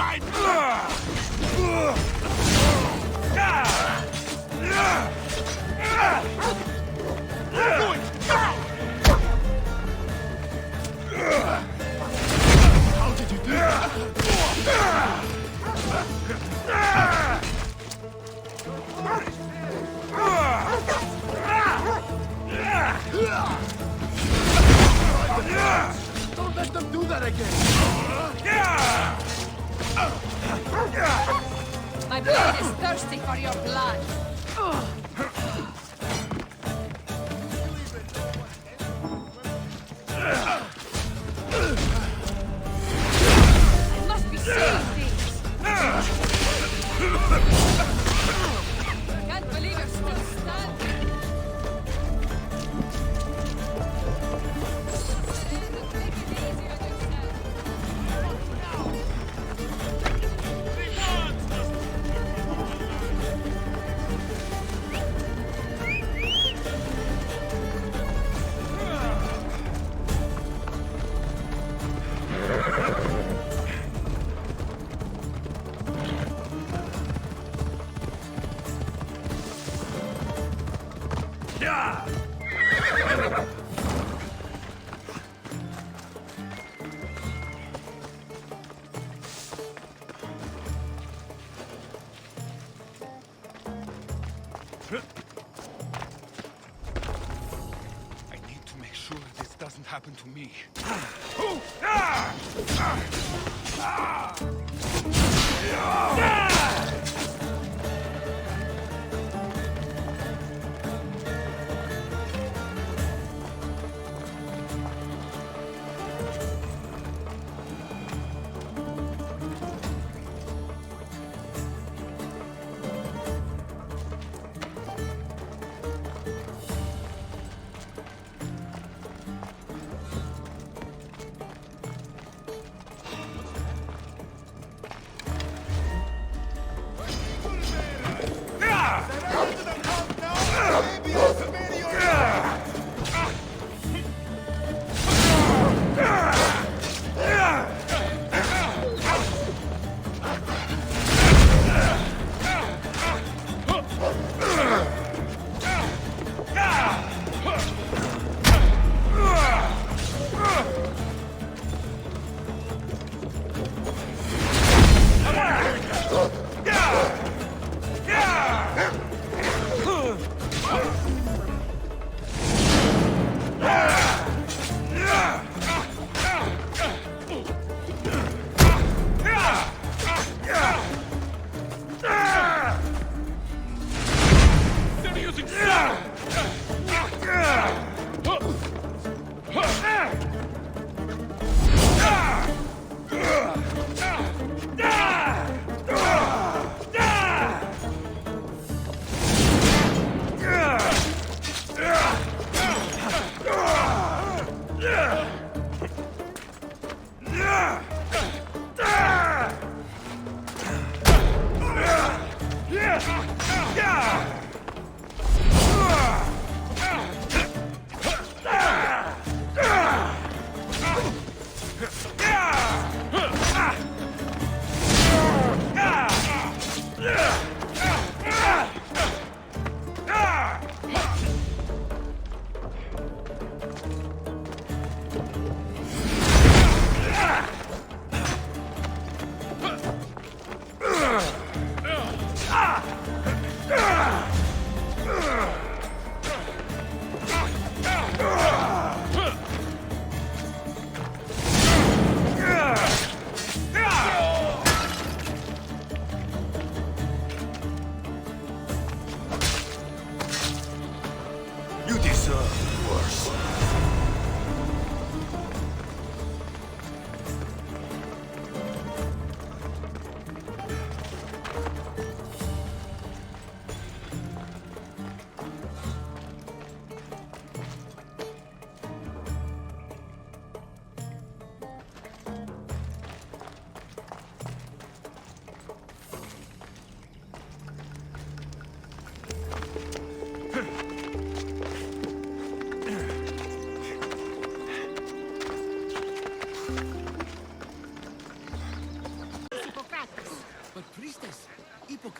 How did you do that? Don't let them do that again! My blade is thirsty for your blood. I must be seeing things. Can't believe you're still standing. Take it easy on yourself. I need to make sure this doesn't happen to me.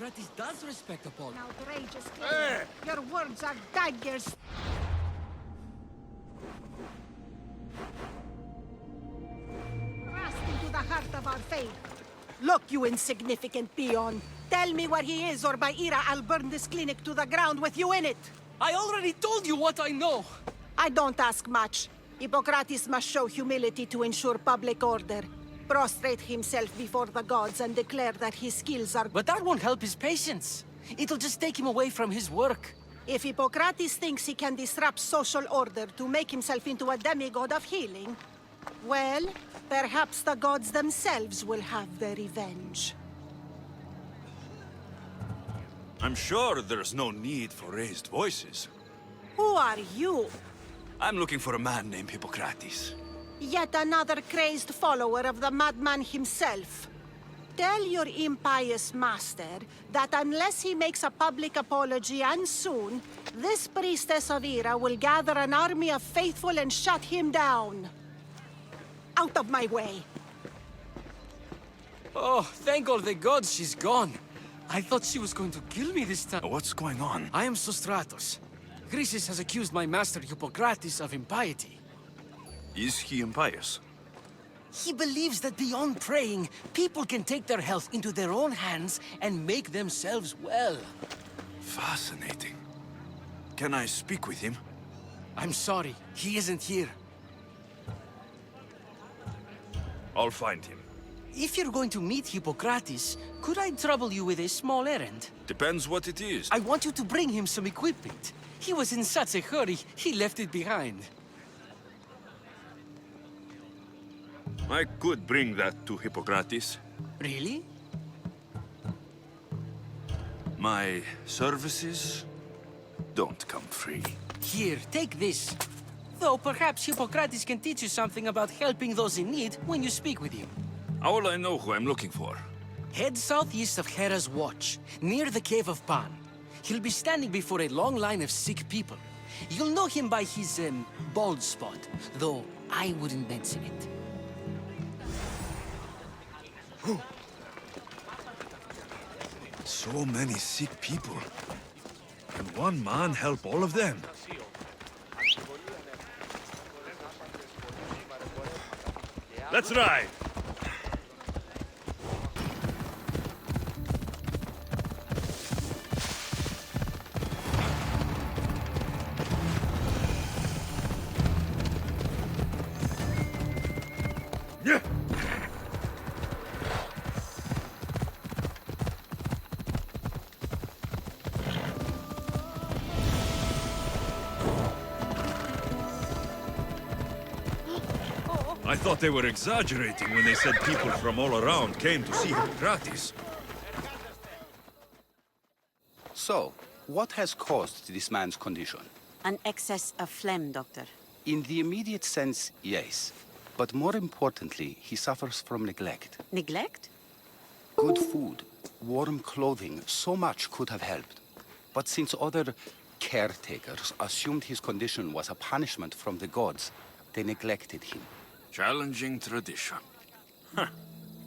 Hippocrates does respect Apollo. An outrageous claim. Your words are daggers. Thrust into the heart of our faith. Look, you insignificant peon. Tell me where he is, or by Ira, I'll burn this clinic to the ground with you in it. I already told you what I know. I don't ask much. Hippocrates must show humility to ensure public order. Prostrate himself before the gods and declare that his skills are... But that won't help his patients. It'll just take him away from his work. If Hippocrates thinks he can disrupt social order to make himself into a demigod of healing, well, perhaps the gods themselves will have their revenge. I'm sure there's no need for raised voices. Who are you? I'm looking for a man named Hippocrates. Yet another crazed follower of the madman himself. Tell your impious master that unless he makes a public apology, and soon, this priestess of Ira will gather an army of faithful and shut him down. Out of my way! Oh, thank all the gods she's gone. I thought she was going to kill me this time. What's going on? I am Sostratos. Chrysis has accused my master Hippocrates of impiety. Is he impious? He believes that beyond praying, people can take their health into their own hands and make themselves well. Fascinating. Can I speak with him? I'm sorry, he isn't here. I'll find him. If you're going to meet Hippocrates, could I trouble you with a small errand? Depends what it is. I want you to bring him some equipment. He was in such a hurry, he left it behind. I could bring that to Hippocrates. Really? My services don't come free. Here, take this. Though perhaps Hippocrates can teach you something about helping those in need when you speak with him. How will I know who I'm looking for? Head southeast of Hera's Watch, near the Cave of Pan. He'll be standing before a long line of sick people. You'll know him by his, bald spot, though I wouldn't mention it. So many sick people. Can one man help all of them? Let's ride! Yeah. I thought they were exaggerating when they said people from all around came to see Hippocrates. So, what has caused this man's condition? An excess of phlegm, Doctor. In the immediate sense, yes. But more importantly, he suffers from neglect. Neglect? Good food, warm clothing, so much could have helped. But since other caretakers assumed his condition was a punishment from the gods, they neglected him. Challenging tradition. Huh.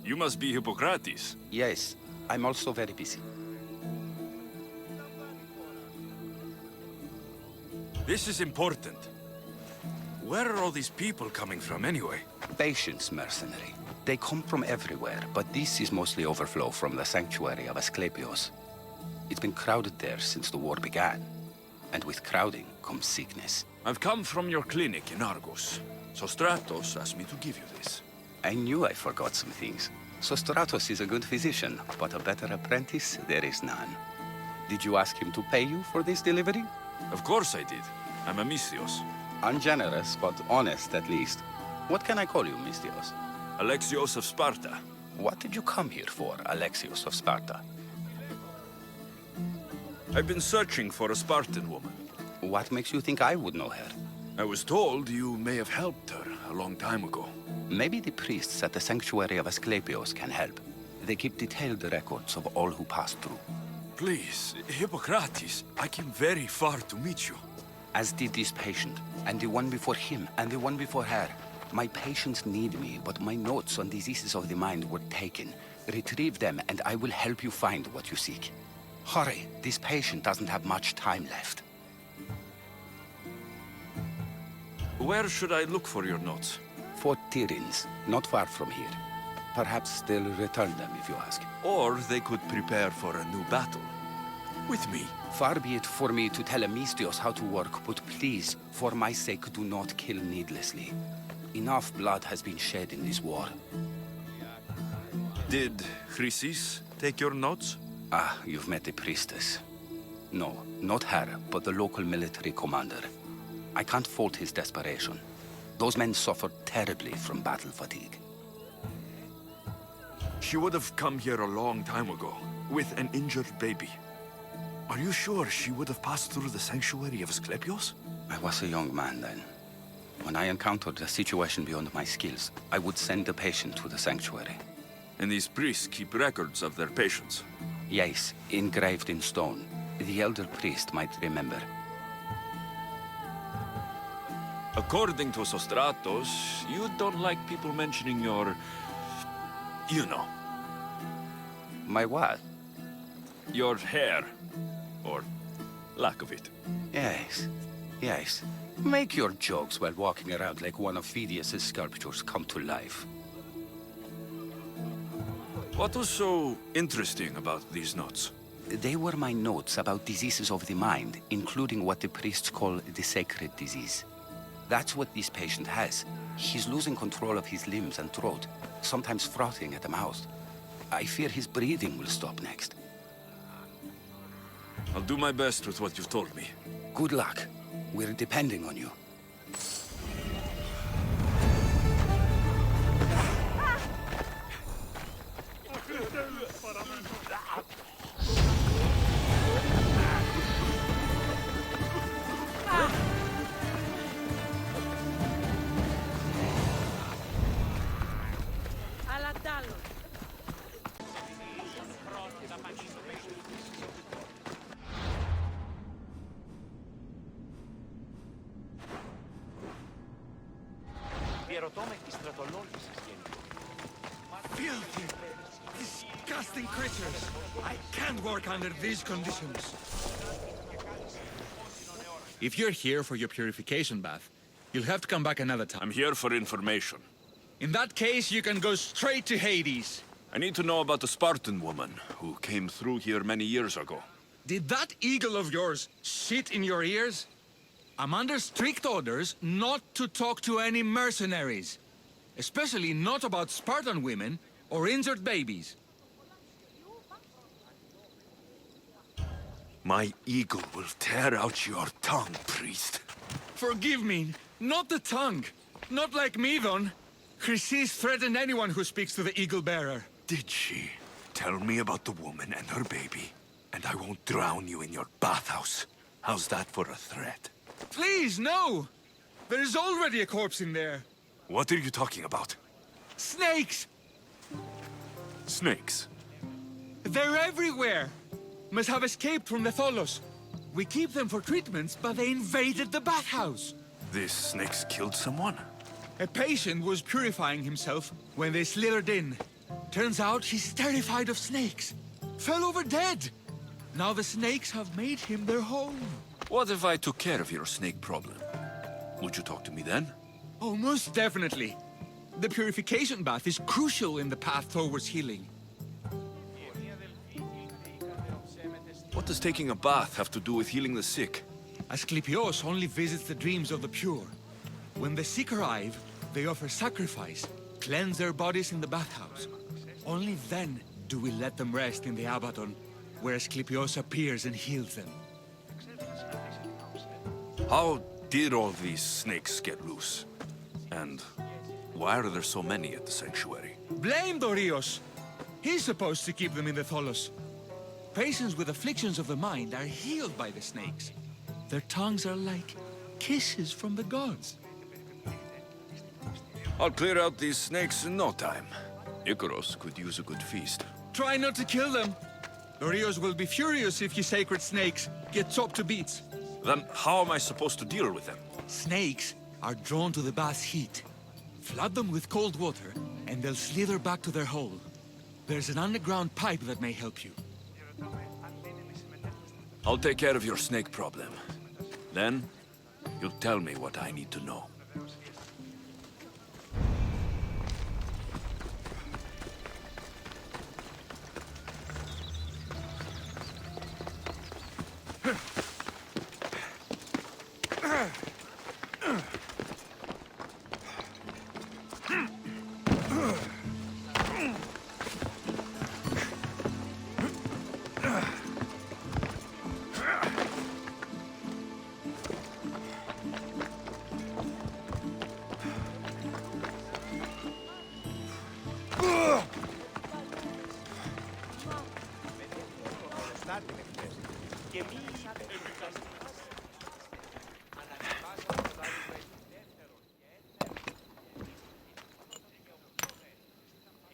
You must be Hippocrates. Yes, I'm also very busy. This is important. Where are all these people coming from anyway? Patience, mercenary. They come from everywhere, but this is mostly overflow from the sanctuary of Asclepios. It's been crowded there since the war began. And with crowding comes sickness. I've come from your clinic in Argos. Sostratos asked me to give you this. I knew I forgot some things. Sostratos is a good physician, but a better apprentice there is none. Did you ask him to pay you for this delivery? Of course I did. I'm a Mystios. Ungenerous, but honest at least. What can I call you, Mystios? Alexios of Sparta. What did you come here for, Alexios of Sparta? I've been searching for a Spartan woman. What makes you think I would know her? I was told you may have helped her a long time ago. Maybe the priests at the sanctuary of Asclepios can help. They keep detailed records of all who passed through. Please, Hippocrates, I came very far to meet you. As did this patient, and the one before him, and the one before her. My patients need me, but my notes on diseases of the mind were taken. Retrieve them, and I will help you find what you seek. Hurry, this patient doesn't have much time left. Where should I look for your notes? Fort Tirins, not far from here. Perhaps they'll return them if you ask. Or they could prepare for a new battle. With me. Far be it for me to tell Amistios how to work, but please, for my sake, do not kill needlessly. Enough blood has been shed in this war. Did Chrysis take your notes? Ah, you've met the priestess. No, not her, but the local military commander. I can't fault his desperation. Those men suffered terribly from battle fatigue. She would have come here a long time ago, with an injured baby. Are you sure she would have passed through the sanctuary of Asclepios? I was a young man then. When I encountered a situation beyond my skills, I would send the patient to the sanctuary. And these priests keep records of their patients. Yes, engraved in stone. The elder priest might remember. According to Sostratos, you don't like people mentioning your... you know. My what? Your hair. Or lack of it. Yes, yes. Make your jokes while walking around like one of Phidias' sculptures come to life. What was so interesting about these notes? They were my notes about diseases of the mind, including what the priests call the sacred disease. That's what this patient has. He's losing control of his limbs and throat, sometimes frothing at the mouth. I fear his breathing will stop next. I'll do my best with what you've told me. Good luck. We're depending on you. Filthy, disgusting creatures. I can't work under these conditions. If you're here for your purification bath, you'll have to come back another time. I'm here for information. In that case, you can go straight to Hades. I need to know about the Spartan woman who came through here many years ago. Did that eagle of yours shit in your ears? I'm under strict orders not to talk to any mercenaries. Especially not about Spartan women or injured babies. My eagle will tear out your tongue, priest. Forgive me, not the tongue. Not like me, Don. Chrysis threatened anyone who speaks to the eagle bearer. Did she? Tell me about the woman and her baby, and I won't drown you in your bathhouse. How's that for a threat? Please, no! There's already a corpse in there. What are you talking about? Snakes! Snakes? They're everywhere! Must have escaped from the Tholos. We keep them for treatments, but they invaded the bathhouse. These snakes killed someone? A patient was purifying himself when they slithered in. Turns out he's terrified of snakes. Fell over dead. Now the snakes have made him their home. What if I took care of your snake problem? Would you talk to me then? Oh, most definitely. The purification bath is crucial in the path towards healing. What does taking a bath have to do with healing the sick? Asclepios only visits the dreams of the pure. When the sick arrive, they offer sacrifice, cleanse their bodies in the bathhouse. Only then do we let them rest in the Abaddon, where Asclepios appears and heals them. How did all these snakes get loose? And why are there so many at the sanctuary? Blame Dorios! He's supposed to keep them in the Tholos. Patients with afflictions of the mind are healed by the snakes. Their tongues are like kisses from the gods. I'll clear out these snakes in no time. Icaros could use a good feast. Try not to kill them. Dorios will be furious if you sacred snakes get chopped to bits. Then how am I supposed to deal with them? Snakes are drawn to the bath's heat. Flood them with cold water, and they'll slither back to their hole. There's an underground pipe that may help you. I'll take care of your snake problem. Then, you'll tell me what I need to know.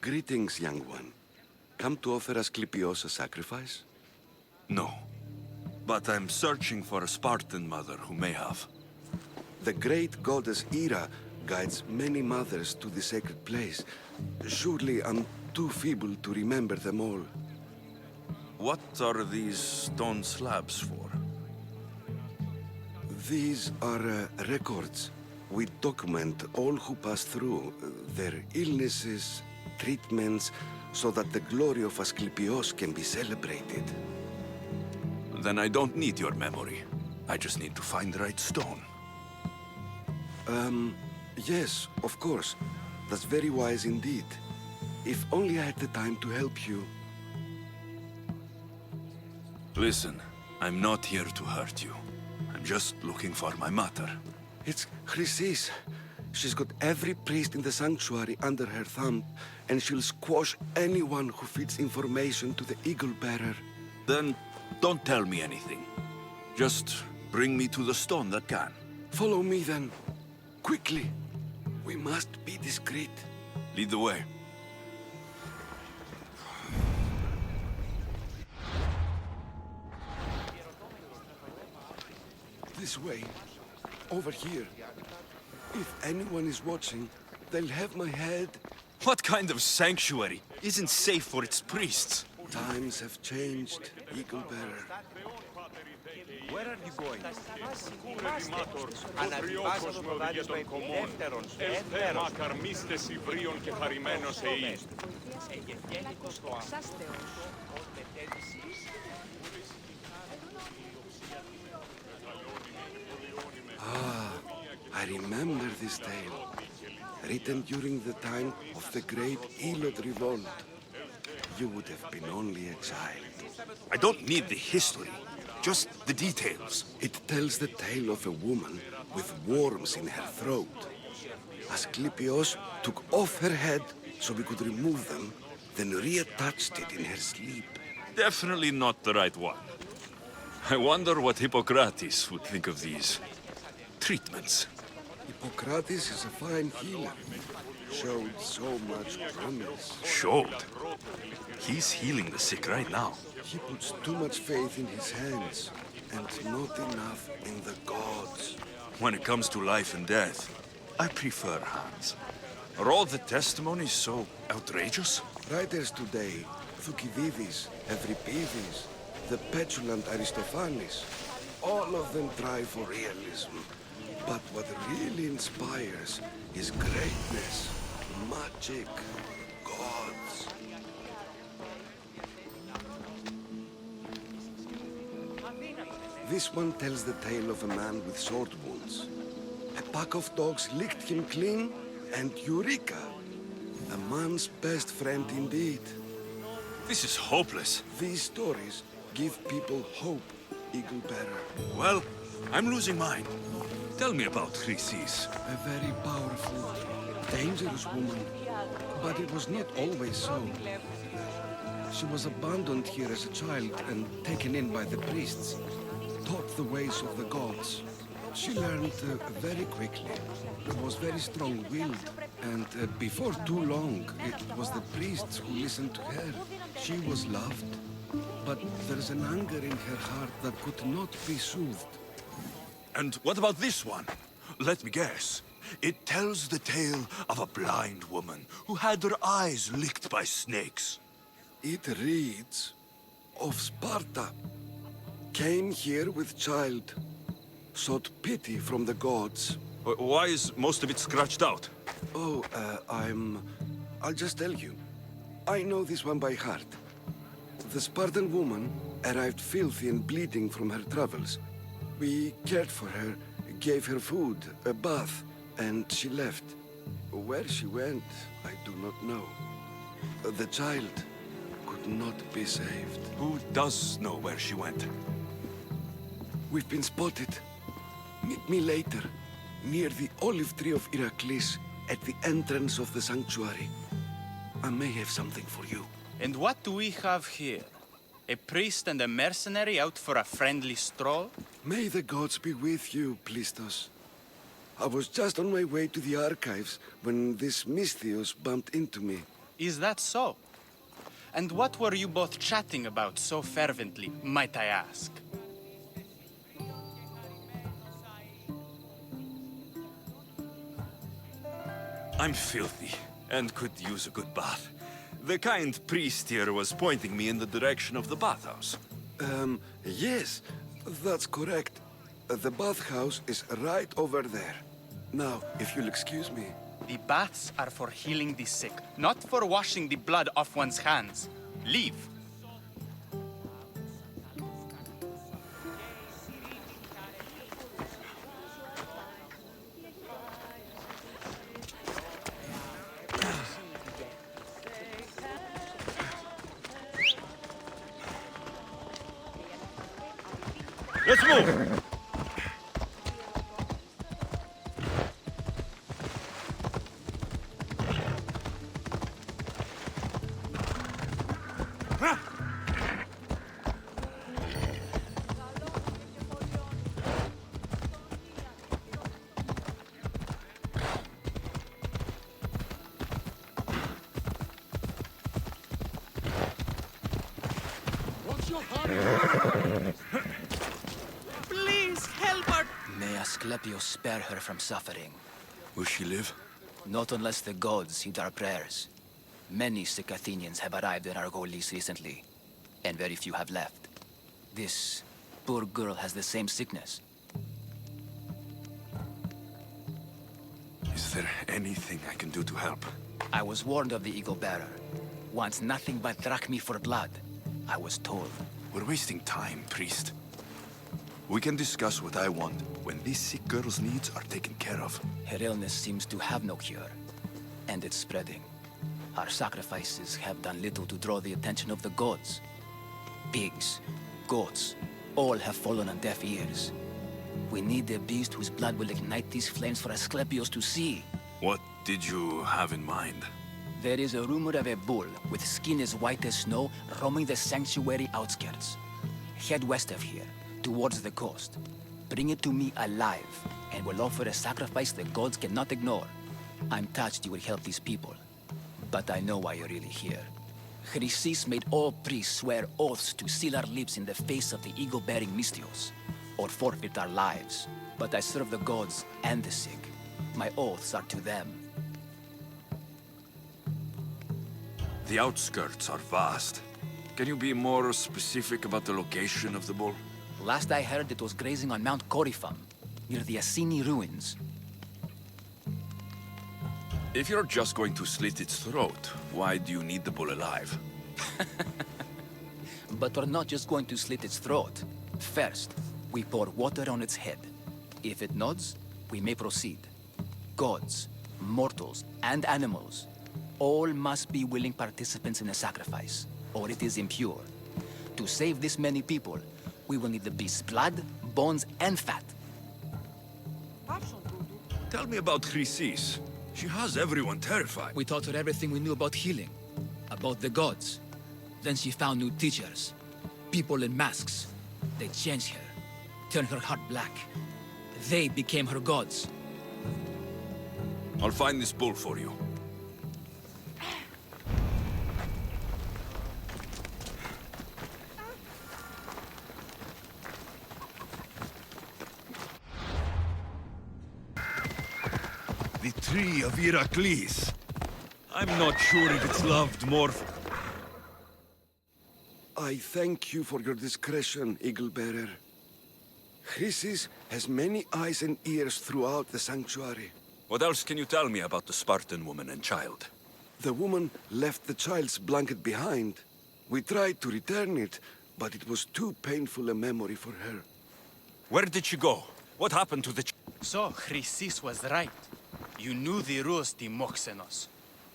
Greetings, young one. Come to offer Asclepios a sacrifice? No. But I'm searching for a Spartan mother who may have. The great goddess Ira guides many mothers to the sacred place. Surely I'm too feeble to remember them all. What are these stone slabs for? These are records. We document all who pass through, their illnesses, treatments, so that the glory of Asclepios can be celebrated. Then I don't need your memory. I just need to find the right stone. Yes, of course. That's very wise indeed. If only I had the time to help you. Listen, I'm not here to hurt you. I'm just looking for my mother. It's Chrysis. She's got every priest in the sanctuary under her thumb, and she'll squash anyone who feeds information to the Eagle Bearer. Then don't tell me anything. Just bring me to the stone that can. Follow me then. Quickly. We must be discreet. Lead the way. This way. Over here. If anyone is watching, they'll have my head. What kind of sanctuary isn't safe for its priests? Times have changed, Eagle Bearer. Where are you going? Αναβιβάζω το προβάδισμα δεύτερον. Μακαρμίστες Ιβρίων και χαρημένος ΕΗ. I remember this tale. Written during the time of the great Elot revolt. You would have been only a child. I don't need the history, just the details. It tells the tale of a woman with worms in her throat. Asclepios took off her head so we could remove them, then reattached it in her sleep. Definitely not the right one. I wonder what Hippocrates would think of these treatments. Hippocrates is a fine healer. Showed so much promise. Showed? He's healing the sick right now. He puts too much faith in his hands, and not enough in the gods. When it comes to life and death, I prefer hands. Are all the testimonies so outrageous? Writers today, Thucydides, Euripides, the petulant Aristophanes, all of them try for realism. But what really inspires is greatness, magic, gods. This one tells the tale of a man with sword wounds. A pack of dogs licked him clean, and Eureka! A man's best friend indeed. This is hopeless. These stories give people hope, Eagle Bearer. Well, I'm losing mine. Tell me about Chrysis. A very powerful, dangerous woman. But it was not always so. She was abandoned here as a child and taken in by the priests. Taught the ways of the gods. She learned very quickly. Was very strong-willed. And before too long, it was the priests who listened to her. She was loved. But there's an anger in her heart that could not be soothed. And what about this one? Let me guess. It tells the tale of a blind woman who had her eyes licked by snakes. It reads of Sparta. Came here with child. Sought pity from the gods. Why is most of it scratched out? Oh, I'll just tell you. I know this one by heart. The Spartan woman arrived filthy and bleeding from her travels. We cared for her, gave her food, a bath, and she left. Where she went, I do not know. The child could not be saved. Who does know where she went? We've been spotted. Meet me later, near the olive tree of Iraklis, at the entrance of the sanctuary. I may have something for you. And what do we have here? A priest and a mercenary out for a friendly stroll? May the gods be with you, Plistos. I was just on my way to the archives when this Misthios bumped into me. Is that so? And what were you both chatting about so fervently, might I ask? I'm filthy and could use a good bath. The kind priest here was pointing me in the direction of the bathhouse. Yes, that's correct. The bathhouse is right over there. Now, if you'll excuse me. The baths are for healing the sick, not for washing the blood off one's hands. Leave. Let's move! Please help her! May Asclepius spare her from suffering. Will she live? Not unless the gods heed our prayers. Many sick Athenians have arrived in Argolis recently, and very few have left. This poor girl has the same sickness. Is there anything I can do to help? I was warned of the Eagle Bearer. Wants nothing but drachmi for blood. I was told. We're wasting time, priest. We can discuss what I want when this sick girl's needs are taken care of. Her illness seems to have no cure, and it's spreading. Our sacrifices have done little to draw the attention of the gods. Pigs, goats, all have fallen on deaf ears. We need a beast whose blood will ignite these flames for Asclepius to see. What did you have in mind? There is a rumor of a bull with skin as white as snow roaming the sanctuary outskirts. Head west of here, towards the coast. Bring it to me alive, and we'll offer a sacrifice the gods cannot ignore. I'm touched you will help these people, but I know why you're really here. Chrysis made all priests swear oaths to seal our lips in the face of the eagle-bearing Misthios, or forfeit our lives. But I serve the gods and the sick. My oaths are to them. The outskirts are vast. Can you be more specific about the location of the bull? Last I heard, it was grazing on Mount Corifum, near the Assini ruins. If you're just going to slit its throat, why do you need the bull alive? But we're not just going to slit its throat. First, we pour water on its head. If it nods, we may proceed. Gods, mortals, and animals, all must be willing participants in the sacrifice, or it is impure. To save this many people, we will need the beast's blood, bones, and fat. Tell me about Chrysis. She has everyone terrified. We taught her everything we knew about healing, about the gods. Then she found new teachers, people in masks. They changed her, turned her heart black. They became her gods. I'll find this bull for you. The tree of Iraklis. I'm not sure if it's loved more. I thank you for your discretion, Eagle Bearer. Chrysis has many eyes and ears throughout the sanctuary. What else can you tell me about the Spartan woman and child? The woman left the child's blanket behind. We tried to return it, but it was too painful a memory for her. Where did she go? What happened to the So, Chrysis was right. You knew the rules, Timoxenos.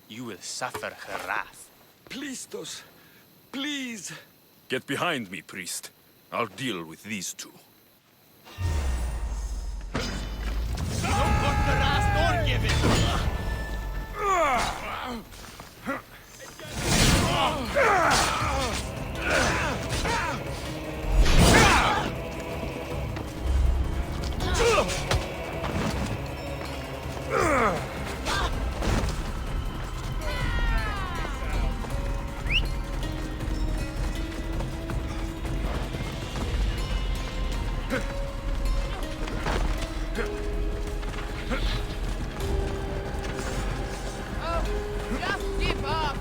You will suffer her wrath. Plistos, please. Get behind me, priest. I'll deal with these two. Just give up!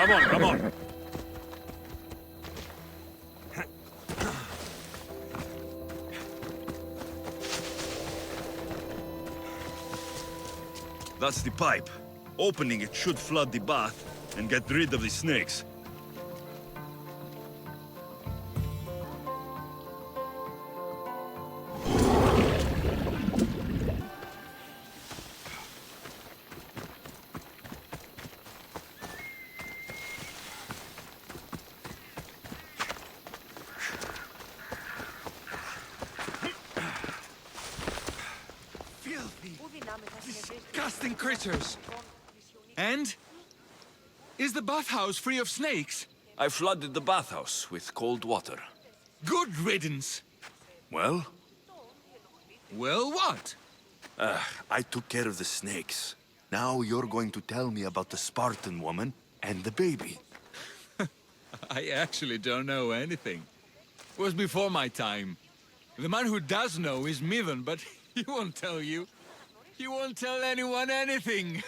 Come on, come on. That's the pipe. Opening it should flood the bath and get rid of the snakes. Disgusting critters! And? Is the bathhouse free of snakes? I flooded the bathhouse with cold water. Good riddance! Well? Well, what? I took care of the snakes. Now you're going to tell me about the Spartan woman and the baby. I actually don't know anything. It was before my time. The man who does know is Mithun, but he won't tell you. He won't tell anyone anything.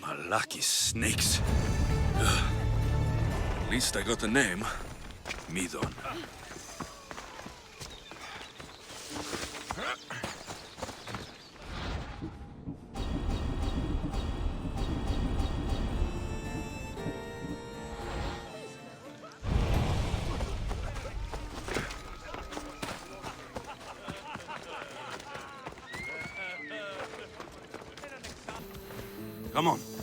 Malaki snakes. At least I got a name. Mithun. Come on.